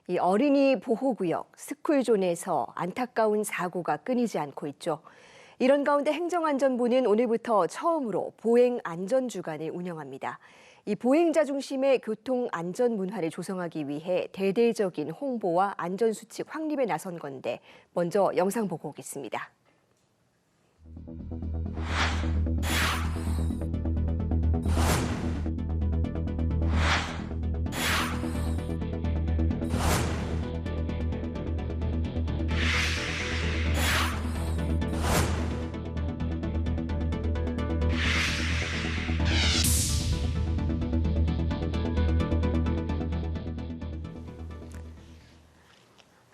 이 어린이 보호구역, 스쿨존에서 안타까운 사고가 끊이지 않고 있죠. 이런 가운데 행정안전부는 오늘부터 처음으로 보행안전주간을 운영합니다. 이 보행자 중심의 교통안전 문화를 조성하기 위해 대대적인 홍보와 안전수칙 확립에 나선 건데 먼저 영상 보고 오겠습니다.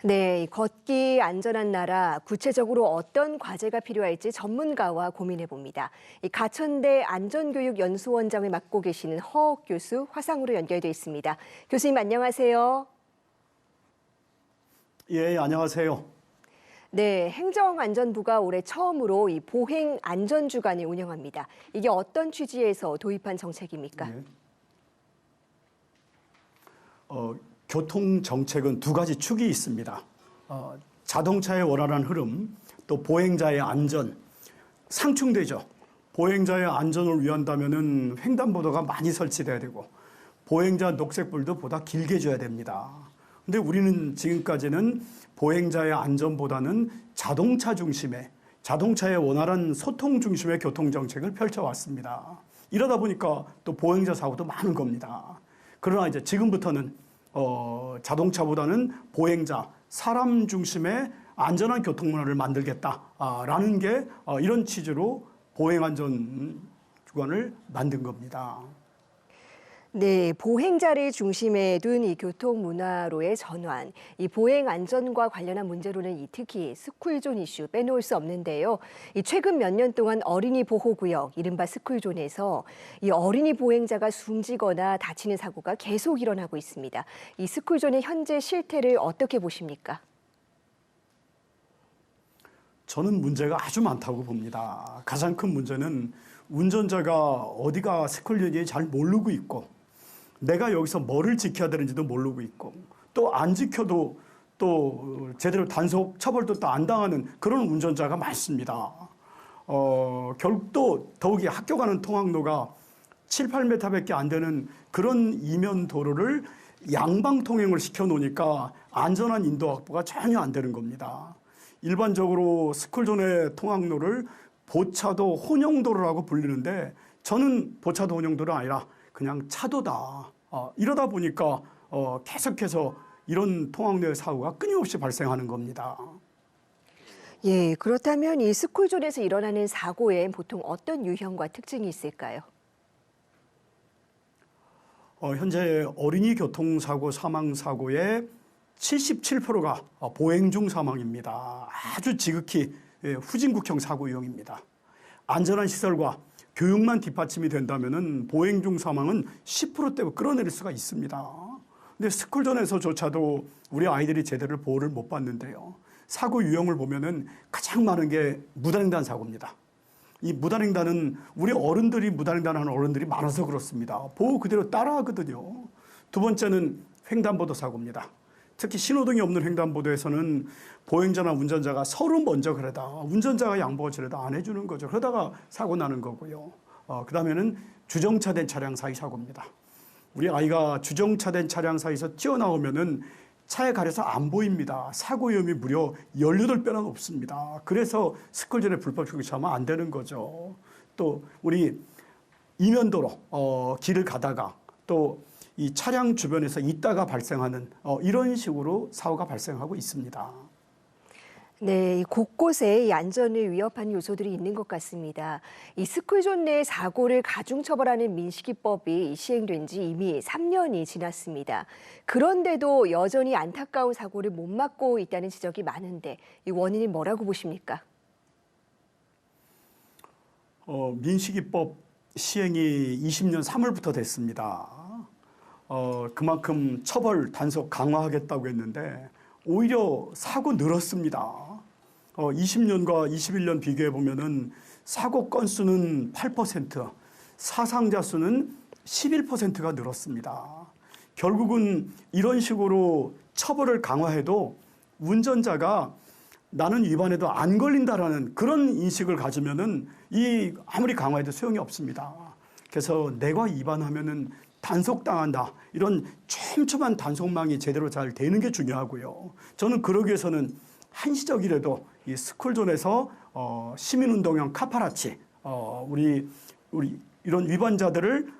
네, 걷기 안전한 나라, 구체적으로 어떤 과제가 필요할지 전문가와 고민해 봅니다. 이 가천대 안전교육연수원장을 맡고 계시는 허옥 교수 화상으로 연결돼 있습니다. 교수님 안녕하세요. 예, 안녕하세요. 네, 행정안전부가 올해 처음으로 이 보행안전주간을 운영합니다. 이게 어떤 취지에서 도입한 정책입니까? 예. 교통 정책은 두 가지 축이 있습니다. 자동차의 원활한 흐름, 또 보행자의 안전, 상충되죠. 보행자의 안전을 위한다면은 횡단보도가 많이 설치돼야 되고, 보행자 녹색불도 보다 길게 줘야 됩니다. 근데 우리는 지금까지는 보행자의 안전보다는 자동차 중심의, 자동차의 원활한 소통 중심의 교통 정책을 펼쳐왔습니다. 이러다 보니까 또 보행자 사고도 많은 겁니다. 그러나 이제 지금부터는 자동차보다는 보행자, 사람 중심의 안전한 교통문화를 만들겠다라는 게 이런 취지로 보행안전주간을 만든 겁니다. 네, 보행자를 중심에 둔 이 교통문화로의 전환, 이 보행안전과 관련한 문제로는 특히 스쿨존 이슈 빼놓을 수 없는데요. 이 최근 몇 년 동안 어린이 보호구역, 이른바 스쿨존에서 이 어린이 보행자가 숨지거나 다치는 사고가 계속 일어나고 있습니다. 이 스쿨존의 현재 실태를 어떻게 보십니까? 저는 문제가 아주 많다고 봅니다. 가장 큰 문제는 운전자가 어디가 스쿨존인지 잘 모르고 있고, 내가 여기서 뭐를 지켜야 되는지도 모르고 있고, 또 안 지켜도 또 제대로 단속 처벌도 또 안 당하는 그런 운전자가 많습니다. 결국 또 더욱이 학교 가는 통학로가 7, 8m밖에 안 되는 그런 이면 도로를 양방 통행을 시켜놓으니까 안전한 인도 확보가 전혀 안 되는 겁니다. 일반적으로 스쿨존의 통학로를 보차도 혼용도로라고 불리는데, 저는 보차도 혼용도로 아니라 그냥 차도다. 이러다 보니까 계속해서 이런 통학로의 사고가 끊임없이 발생하는 겁니다. 예, 그렇다면 이 스쿨존에서 일어나는 사고엔 보통 어떤 유형과 특징이 있을까요? 현재 어린이 교통사고 사망사고의 77%가 보행 중 사망입니다. 아주 지극히 후진국형 사고 유형입니다. 안전한 시설과 교육만 뒷받침이 된다면은 보행 중 사망은 10%대로 끌어내릴 수가 있습니다. 근데 스쿨존에서조차도 우리 아이들이 제대로 보호를 못 받는데요. 사고 유형을 보면은 가장 많은 게 무단횡단 사고입니다. 이 무단횡단은 우리 어른들이 무단횡단하는 어른들이 많아서 그렇습니다. 보호 그대로 따라하거든요. 두 번째는 횡단보도 사고입니다. 특히 신호등이 없는 횡단보도에서는 보행자나 운전자가 서로 먼저 그러다 운전자가 양보가 저러다 안 해주는 거죠. 그러다가 사고 나는 거고요. 그 다음에는 주정차된 차량 사이 사고입니다. 우리 아이가 주정차된 차량 사이에서 튀어나오면은 차에 가려서 안 보입니다. 사고 위험이 무려 18배나 높습니다. 그래서 스쿨존에 불법 주차하면 안 되는 거죠. 또 우리 이면도로 길을 가다가 또 이 차량 주변에서 있다가 발생하는 이런 식으로 사고가 발생하고 있습니다. 네, 곳곳에 이 안전을 위협하는 요소들이 있는 것 같습니다. 이 스쿨존 내 사고를 가중처벌하는 민식이법이 시행된 지 이미 3년이 지났습니다. 그런데도 여전히 안타까운 사고를 못 막고 있다는 지적이 많은데 이 원인이 뭐라고 보십니까? 민식이법 시행이 20년 3월부터 됐습니다. 그만큼 처벌 단속 강화하겠다고 했는데 오히려 사고 늘었습니다. 20년과 21년 비교해 보면은 사고 건수는 8%, 사상자 수는 11%가 늘었습니다. 결국은 이런 식으로 처벌을 강화해도 운전자가 나는 위반해도 안 걸린다라는 그런 인식을 가지면은 이 아무리 강화해도 소용이 없습니다. 그래서 내가 위반하면은 단속당한다. 이런 촘촘한 단속망이 제대로 잘 되는 게 중요하고요. 저는 그러기 위해서는 한시적이라도 이 스쿨존에서 시민운동형 카파라치, 우리 이런 위반자들을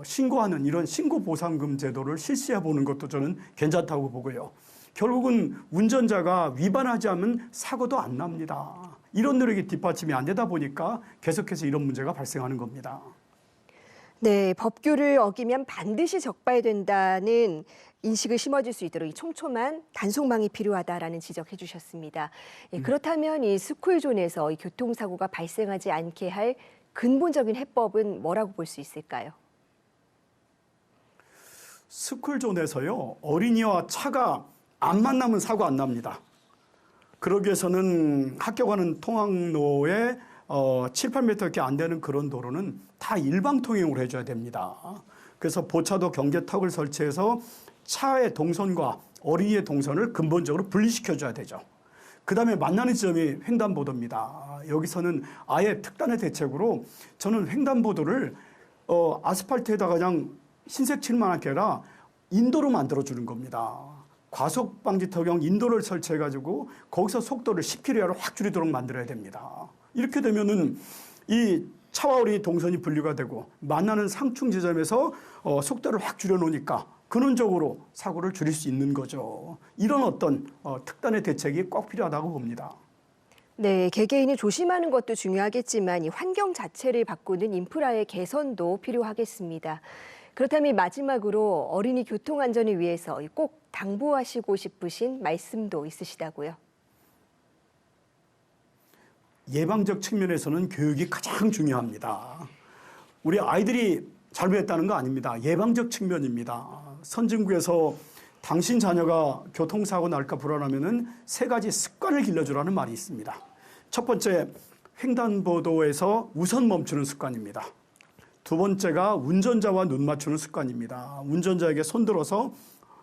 신고하는 이런 신고보상금 제도를 시시해 보는 것도 저는 괜찮다고 보고요. 결국은 운전자가 위반하지 않으면 사고도 안 납니다. 이런 노력이 뒷받침이 안 되다 보니까 계속해서 이런 문제가 발생하는 겁니다. 네, 법규를 어기면 반드시 적발된다는 인식을 심어줄 수 있도록 이 촘촘한 단속망이 필요하다라는 지적해 주셨습니다. 예, 그렇다면 이 스쿨존에서 이 교통사고가 발생하지 않게 할 근본적인 해법은 뭐라고 볼 수 있을까요? 스쿨존에서요, 어린이와 차가 안 만나면 사고 안 납니다. 그러기 위해서는 학교 가는 통학로에 7, 8m밖에 안 되는 그런 도로는 다 일방통행으로 해줘야 됩니다. 그래서 보차도 경계턱을 설치해서 차의 동선과 어린이의 동선을 근본적으로 분리시켜줘야 되죠. 그 다음에 만나는 지점이 횡단보도입니다. 여기서는 아예 특단의 대책으로 저는 횡단보도를 아스팔트에다가 그냥 흰색 칠만 할 게 아니라 인도로 만들어주는 겁니다. 과속방지턱형 인도를 설치해가지고 거기서 속도를 10km로 확 줄이도록 만들어야 됩니다. 이렇게 되면은 이 차와 어린이 동선이 분리가 되고 만나는 상충 지점에서 속도를 확 줄여놓으니까 근원적으로 사고를 줄일 수 있는 거죠. 이런 어떤 특단의 대책이 꼭 필요하다고 봅니다. 네, 개개인이 조심하는 것도 중요하겠지만 이 환경 자체를 바꾸는 인프라의 개선도 필요하겠습니다. 그렇다면 마지막으로 어린이 교통 안전을 위해서 꼭 당부하시고 싶으신 말씀도 있으시다고요? 예방적 측면에서는 교육이 가장 중요합니다. 우리 아이들이 잘못했다는 거 아닙니다. 예방적 측면입니다. 선진국에서 당신 자녀가 교통사고 날까 불안하면은 3가지 습관을 길러주라는 말이 있습니다. 첫 번째, 횡단보도에서 우선 멈추는 습관입니다. 두 번째가 운전자와 눈 맞추는 습관입니다. 운전자에게 손 들어서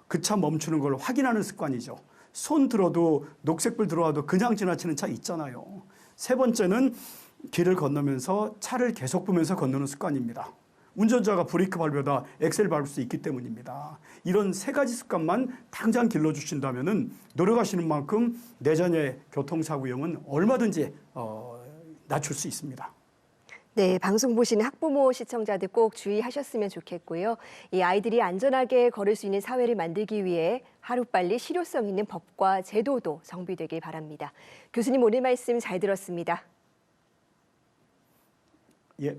그 차 멈추는 걸 확인하는 습관이죠. 손 들어도 녹색불 들어와도 그냥 지나치는 차 있잖아요. 세 번째는 길을 건너면서 차를 계속 보면서 건너는 습관입니다. 운전자가 브레이크 밟으다 엑셀 밟을 수 있기 때문입니다. 이런 3가지 습관만 당장 길러주신다면 노력하시는 만큼 내년의 교통사고 위험은 얼마든지 낮출 수 있습니다. 네, 방송 보시는 학부모 시청자들 꼭 주의하셨으면 좋겠고요. 이 아이들이 안전하게 걸을 수 있는 사회를 만들기 위해 하루빨리 실효성 있는 법과 제도도 정비되길 바랍니다. 교수님 오늘 말씀 잘 들었습니다. 예.